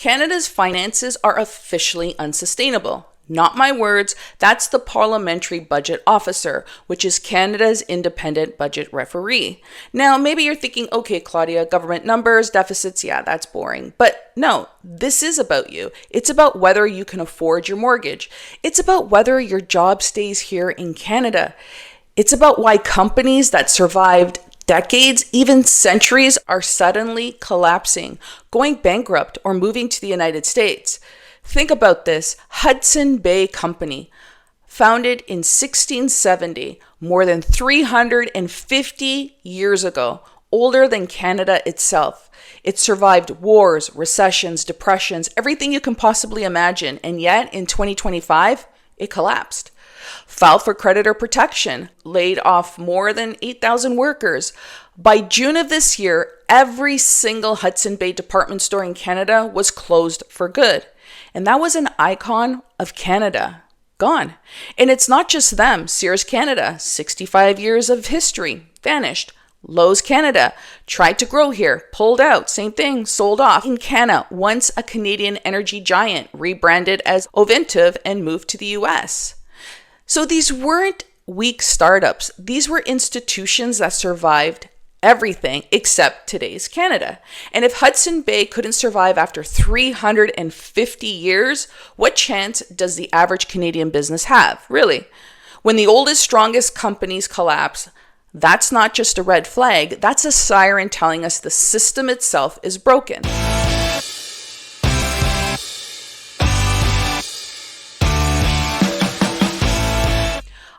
Canada's finances are officially unsustainable. Not my words, that's the Parliamentary Budget Officer, which is Canada's independent budget referee. Now, maybe you're thinking, okay, Claudia, government numbers, deficits, yeah, that's boring. But no, this is about you. It's about whether you can afford your mortgage. It's about whether your job stays here in Canada. It's about why companies that survived decades, even centuries, are suddenly collapsing, going bankrupt, or moving to the United States. Think about this. Hudson Bay Company, founded in 1670, more than 350 years ago, older than Canada itself. It survived wars, recessions, depressions, everything you can possibly imagine, and yet in 2025, it collapsed. Filed for creditor protection, laid off more than 8,000 workers. By June of this year, every single Hudson Bay department store in Canada was closed for good. And that was an icon of Canada. Gone. And it's not just them. Sears Canada, 65 years of history, vanished. Lowe's Canada, tried to grow here, pulled out, same thing, sold off. Encana, once a Canadian energy giant, rebranded as Ovintiv and moved to the US. So these weren't weak startups. These were institutions that survived everything except today's Canada. And if Hudson Bay couldn't survive after 350 years, what chance does the average Canadian business have, really? When the oldest, strongest companies collapse, that's not just a red flag, that's a siren telling us the system itself is broken.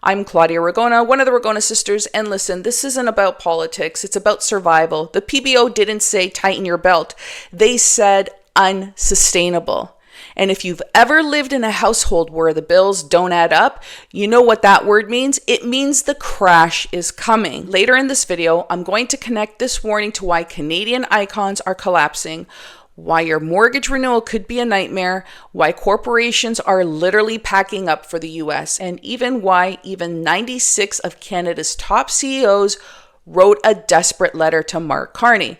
I'm Claudia Ragona, one of the Ragona sisters, and listen, this isn't about politics, it's about survival. The PBO didn't say tighten your belt, they said unsustainable. And if you've ever lived in a household where the bills don't add up, you know what that word means? It means the crash is coming. Later in this video, I'm going to connect this warning to why Canadian icons are collapsing, why your mortgage renewal could be a nightmare, why corporations are literally packing up for the US, and even why 96 of Canada's top CEOs wrote a desperate letter to Mark Carney.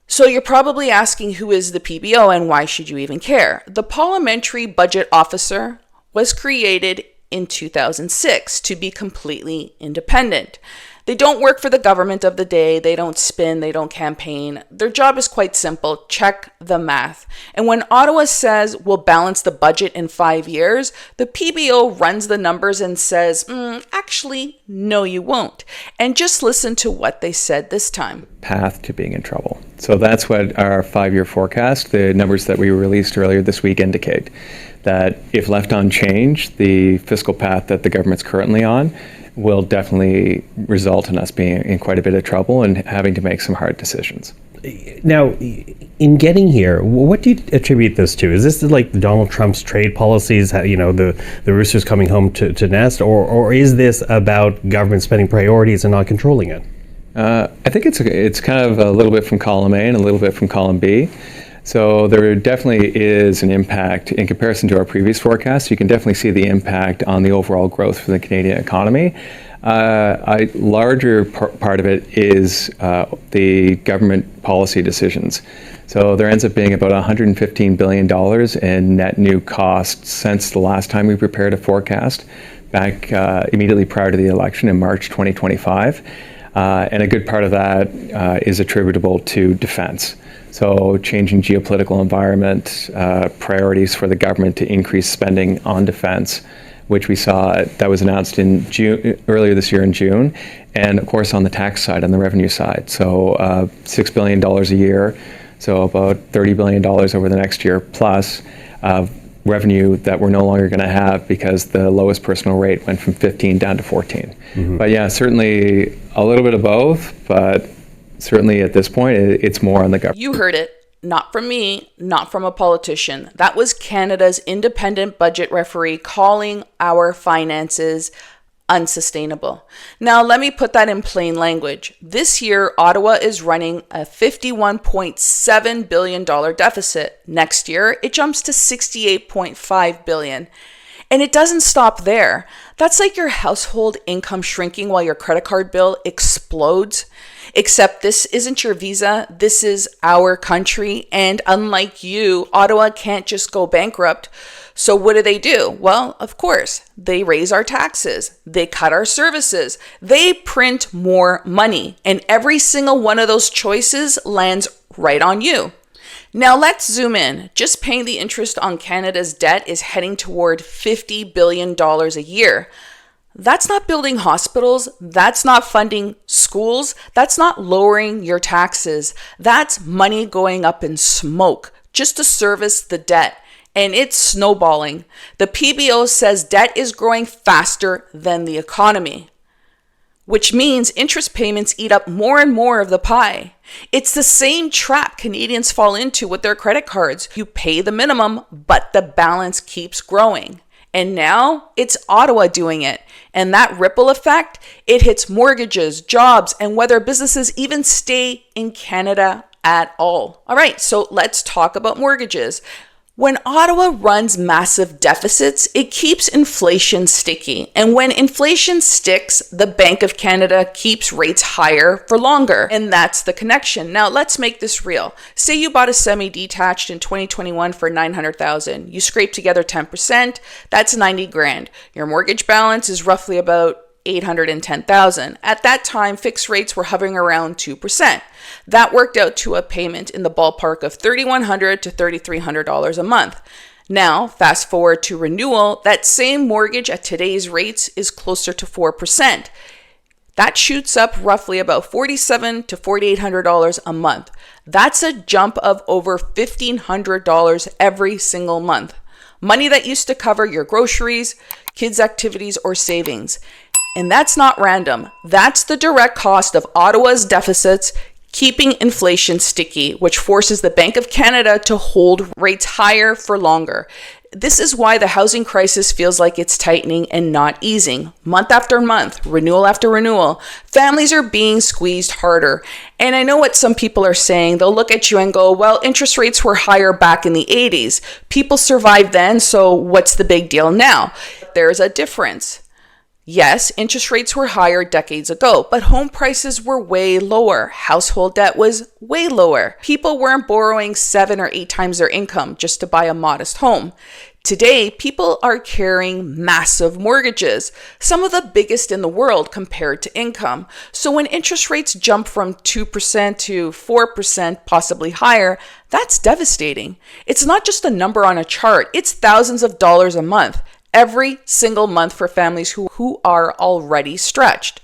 So you're probably asking, who is the PBO and why should you even care? The Parliamentary Budget Officer was created in 2006 to be completely independent. They don't work for the government of the day, they don't spin, they don't campaign. Their job is quite simple, check the math. And when Ottawa says we'll balance the budget in 5 years, the PBO runs the numbers and says, actually, no you won't. And just listen to what they said this time. Path to being in trouble. So that's what our 5-year forecast, the numbers that we released earlier this week indicate. That if left unchanged, the fiscal path that the government's currently on will definitely result in us being in quite a bit of trouble and having to make some hard decisions. Now, in getting here, what do you attribute this to? Is this like Donald Trump's trade policies, the roosters coming home to nest, or is this about government spending priorities and not controlling it? I think it's kind of a little bit from column A and a little bit from column B. So there definitely is an impact in comparison to our previous forecast. You can definitely see the impact on the overall growth for the Canadian economy. A larger part of it is the government policy decisions. So there ends up being about $115 billion in net new costs since the last time we prepared a forecast back immediately prior to the election in March 2025. And a good part of that is attributable to defense. So changing geopolitical environment, priorities for the government to increase spending on defense, which we saw that was announced in June, earlier this year in June, and of course on the tax side, on the revenue side. So $6 billion a year, so about $30 billion over the next year, plus revenue that we're no longer going to have because the lowest personal rate went from 15 down to 14. Mm-hmm. But yeah, certainly a little bit of both, but certainly at this point, it's more on the government. You heard it. Not from me, not from a politician. That was Canada's independent budget referee calling our finances unsustainable. Now, let me put that in plain language. This year, Ottawa is running a $51.7 billion deficit. Next year, it jumps to $68.5 billion. And it doesn't stop there. That's like your household income shrinking while your credit card bill explodes. Except this isn't your visa, this is our country. And unlike you, Ottawa can't just go bankrupt. So what do? Well, of course, they raise our taxes, they cut our services, they print more money. And every single one of those choices lands right on you. Now let's zoom in. Just paying the interest on Canada's debt is heading toward $50 billion a year. That's not building hospitals. That's not funding schools. That's not lowering your taxes. That's money going up in smoke just to service the debt. And it's snowballing. The PBO says debt is growing faster than the economy, which means interest payments eat up more and more of the pie. It's the same trap Canadians fall into with their credit cards. You pay the minimum, but the balance keeps growing. And now it's Ottawa doing it. And that ripple effect, it hits mortgages, jobs, and whether businesses even stay in Canada at all. All right, so let's talk about mortgages. When Ottawa runs massive deficits, it keeps inflation sticky. And when inflation sticks, the Bank of Canada keeps rates higher for longer. And that's the connection. Now, let's make this real. Say you bought a semi-detached in 2021 for $900,000. You scrape together 10%, that's 90 grand. Your mortgage balance is roughly about $810,000. At that time, fixed rates were hovering around 2%. That worked out to a payment in the ballpark of $3,100 to $3,300 a month. Now, fast forward to renewal, that same mortgage at today's rates is closer to 4%. That shoots up roughly about $4,700 to $4,800 a month. That's a jump of over $1,500 every single month. Money that used to cover your groceries, kids' activities, or savings. And that's not random. That's the direct cost of Ottawa's deficits keeping inflation sticky, which forces the Bank of Canada to hold rates higher for longer. This is why the housing crisis feels like it's tightening and not easing. Month after month, renewal after renewal, families are being squeezed harder. And I know what some people are saying. They'll look at you and go, well, interest rates were higher back in the 80s. People survived then, so what's the big deal now? There's a difference. Yes, interest rates were higher decades ago, but home prices were way lower. Household debt was way lower. People weren't borrowing 7 or 8 times their income just to buy a modest home. Today, people are carrying massive mortgages, some of the biggest in the world compared to income. So when interest rates jump from 2% to 4%, possibly higher, that's devastating. It's not just a number on a chart, it's thousands of dollars a month. Every single month for families who are already stretched.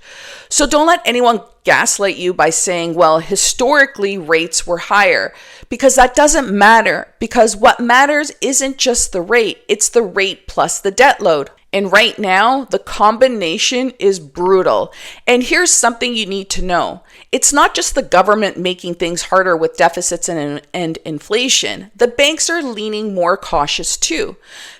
So don't let anyone gaslight you by saying, well, historically rates were higher, because that doesn't matter, because what matters isn't just the rate, it's the rate plus the debt load. And right now, the combination is brutal. And here's something you need to know. It's not just the government making things harder with deficits and inflation. The banks are leaning more cautious too,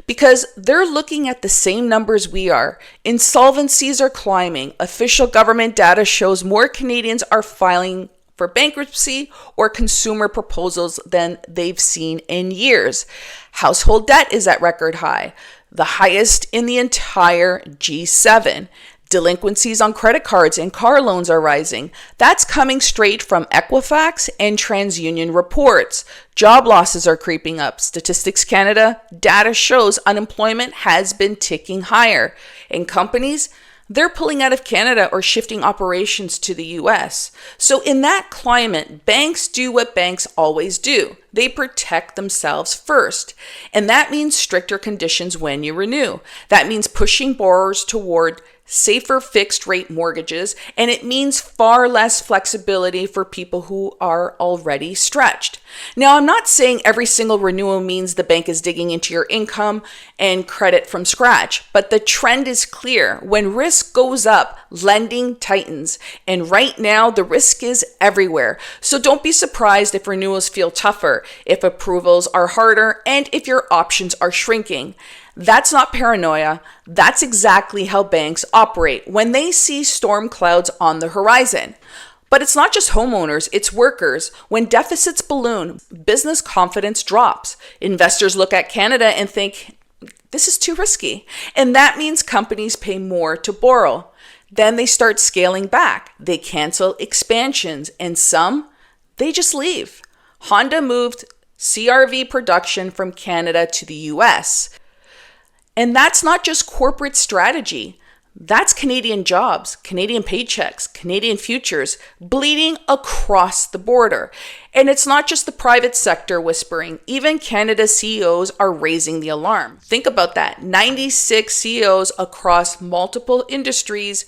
because they're looking at the same numbers we are. Insolvencies are climbing. Official government data shows more Canadians are filing for bankruptcy or consumer proposals than they've seen in years. Household debt is at record high, the highest in the entire G7. Delinquencies on credit cards and car loans are rising. That's coming straight from Equifax and TransUnion reports. Job losses are creeping up. Statistics Canada data shows unemployment has been ticking higher. And companies, they're pulling out of Canada or shifting operations to the US. So in that climate, banks do what banks always do. They protect themselves first. And that means stricter conditions when you renew. That means pushing borrowers toward safer fixed rate mortgages, and it means far less flexibility for people who are already stretched. Now, I'm not saying every single renewal means the bank is digging into your income and credit from scratch, but the trend is clear. When risk goes up, lending tightens, and right now the risk is everywhere. So don't be surprised if renewals feel tougher, if approvals are harder, and if your options are shrinking. That's not paranoia. That's exactly how banks operate when they see storm clouds on the horizon. But it's not just homeowners, it's workers. When deficits balloon, business confidence drops. Investors look at Canada and think, this is too risky. And that means companies pay more to borrow. Then they start scaling back. They cancel expansions, and some, they just leave. Honda moved CRV production from Canada to the US. And that's not just corporate strategy. That's Canadian jobs, Canadian paychecks, Canadian futures bleeding across the border. And it's not just the private sector whispering. Even Canada's CEOs are raising the alarm. Think about that. 96 CEOs across multiple industries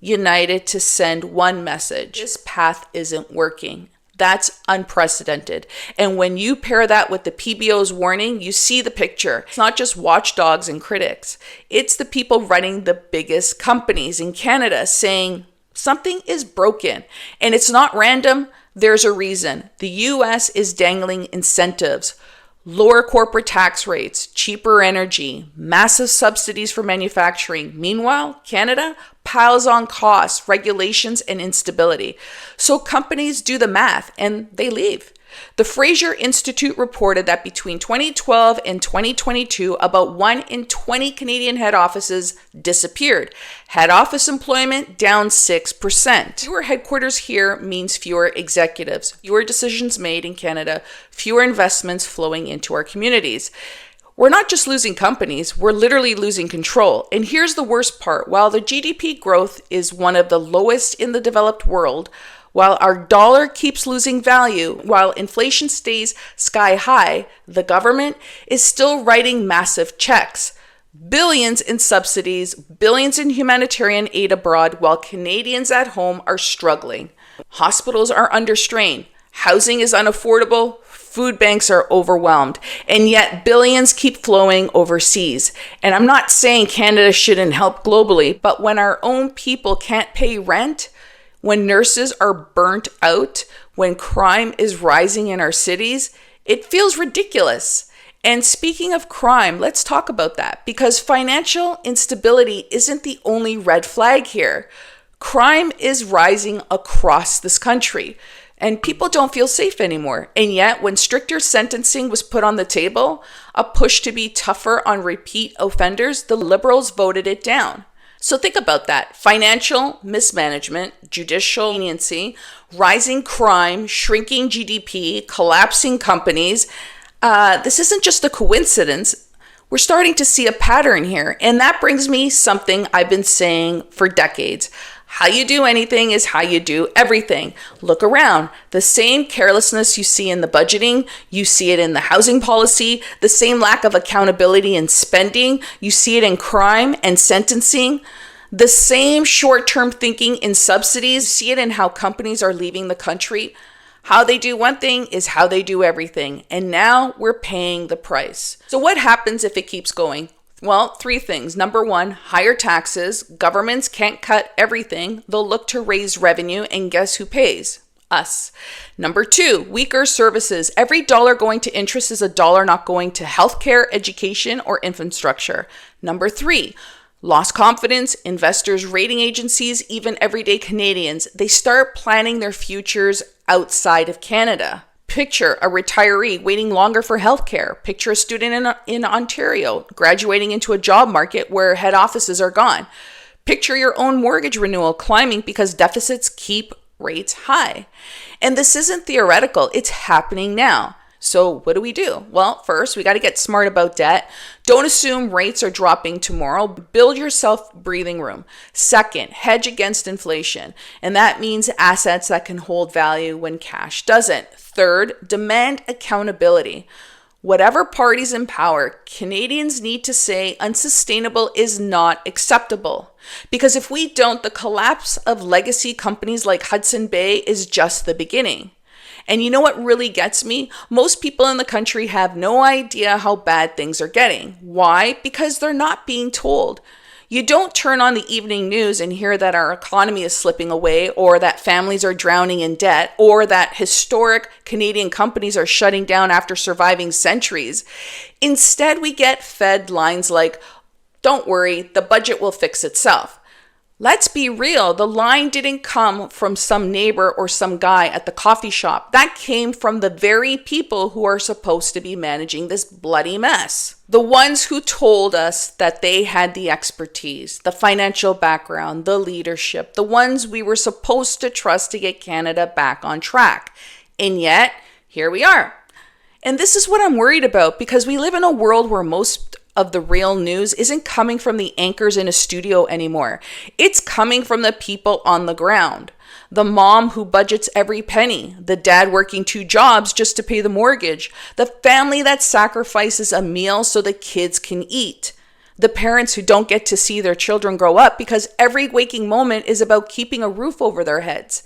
united to send one message. This path isn't working. That's unprecedented. And when you pair that with the PBO's warning, you see the picture. It's not just watchdogs and critics. It's the people running the biggest companies in Canada saying something is broken. And it's not random. There's a reason. The US is dangling incentives, lower corporate tax rates, cheaper energy, massive subsidies for manufacturing. Meanwhile, Canada piles on costs, regulations, and instability. So companies do the math and they leave. The Fraser Institute reported that between 2012 and 2022, about 1 in 20 Canadian head offices disappeared. Head office employment down 6%. Fewer headquarters here means fewer executives, fewer decisions made in Canada, fewer investments flowing into our communities. We're not just losing companies, we're literally losing control. And here's the worst part. While the GDP growth is one of the lowest in the developed world, while our dollar keeps losing value, while inflation stays sky high, the government is still writing massive checks. Billions in subsidies, billions in humanitarian aid abroad, while Canadians at home are struggling. Hospitals are under strain. Housing is unaffordable. Food banks are overwhelmed. And yet billions keep flowing overseas. And I'm not saying Canada shouldn't help globally, but when our own people can't pay rent, when nurses are burnt out, when crime is rising in our cities, it feels ridiculous. And speaking of crime, let's talk about that, because financial instability isn't the only red flag here. Crime is rising across this country, and people don't feel safe anymore. And yet, when stricter sentencing was put on the table, a push to be tougher on repeat offenders, the Liberals voted it down. So think about that. Financial mismanagement, judicial leniency, rising crime, shrinking GDP, collapsing companies. This isn't just a coincidence. We're starting to see a pattern here. And that brings me something I've been saying for decades. How you do anything is how you do everything. Look around. The same carelessness you see in the budgeting, you see it in the housing policy, the same lack of accountability in spending, you see it in crime and sentencing, the same short-term thinking in subsidies, see it in how companies are leaving the country. How they do one thing is how they do everything. And now we're paying the price. So what happens if it keeps going? Well, 3 things. Number 1, higher taxes. Governments can't cut everything. They'll look to raise revenue, and guess who pays? Us. Number 2, weaker services. Every dollar going to interest is a dollar not going to healthcare, education, or infrastructure. Number 3, lost confidence. Investors, rating agencies, even everyday Canadians, they start planning their futures outside of Canada. Picture a retiree waiting longer for healthcare. Picture a student in Ontario graduating into a job market where head offices are gone. Picture your own mortgage renewal climbing because deficits keep rates high. And this isn't theoretical, it's happening now. So what do? Well, first, we got to get smart about debt. Don't assume rates are dropping tomorrow. Build yourself breathing room. Second, hedge against inflation. And that means assets that can hold value when cash doesn't. Third, demand accountability. Whatever party's in power, Canadians need to say unsustainable is not acceptable. Because if we don't, the collapse of legacy companies like Hudson Bay is just the beginning. And you know what really gets me? Most people in the country have no idea how bad things are getting. Why? Because they're not being told. You don't turn on the evening news and hear that our economy is slipping away, or that families are drowning in debt, or that historic Canadian companies are shutting down after surviving centuries. Instead, we get fed lines like, "Don't worry, the budget will fix itself." Let's be real, the line didn't come from some neighbor or some guy at the coffee shop. That came from the very people who are supposed to be managing this bloody mess. The ones who told us that they had the expertise, the financial background, the leadership, the ones we were supposed to trust to get Canada back on track. And yet, here we are. And this is what I'm worried about, because we live in a world where most of the real news isn't coming from the anchors in a studio anymore. It's coming from the people on the ground. The mom who budgets every penny, the dad working 2 jobs just to pay the mortgage, the family that sacrifices a meal so the kids can eat, the parents who don't get to see their children grow up because every waking moment is about keeping a roof over their heads.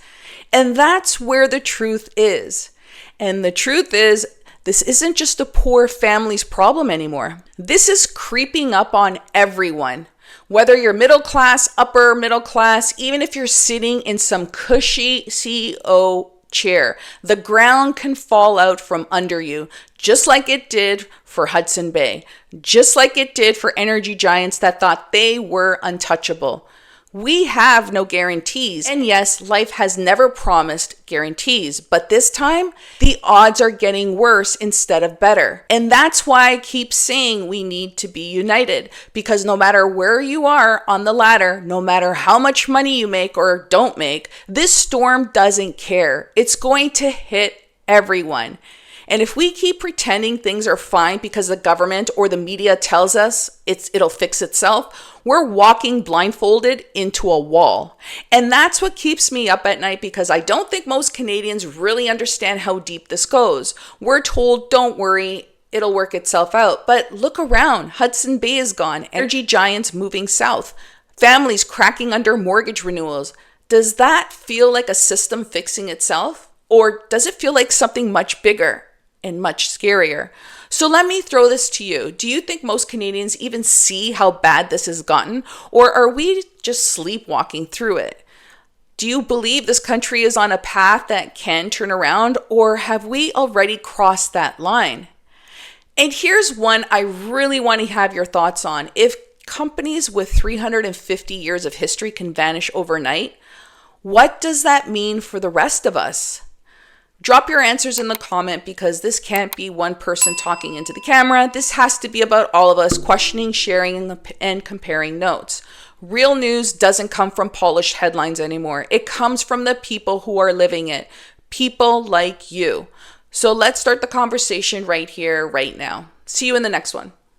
And that's where the truth is. And the truth is, this isn't just a poor family's problem anymore. This is creeping up on everyone. Whether you're middle class, upper middle class, even if you're sitting in some cushy CEO chair, the ground can fall out from under you, just like it did for Hudson Bay, just like it did for energy giants that thought they were untouchable. We have no guarantees. And yes, life has never promised guarantees, but this time the odds are getting worse instead of better. And that's why I keep saying we need to be united, because no matter where you are on the ladder, no matter how much money you make or don't make, this storm doesn't care. It's going to hit everyone. And if we keep pretending things are fine because the government or the media tells us it'll fix itself, we're walking blindfolded into a wall. And that's what keeps me up at night, because I don't think most Canadians really understand how deep this goes. We're told, don't worry, it'll work itself out. But look around. Hudson Bay is gone. Energy giants moving south. Families cracking under mortgage renewals. Does that feel like a system fixing itself? Or does it feel like something much bigger and much scarier? So let me throw this to you. Do you think most Canadians even see how bad this has gotten? Or are we just sleepwalking through it? Do you believe this country is on a path that can turn around? Or have we already crossed that line? And here's one I really want to have your thoughts on. If companies with 350 years of history can vanish overnight, what does that mean for the rest of us? Drop your answers in the comment, because this can't be one person talking into the camera. This has to be about all of us questioning, sharing, and comparing notes. Real news doesn't come from polished headlines anymore. It comes from the people who are living it. People like you. So let's start the conversation right here, right now. See you in the next one.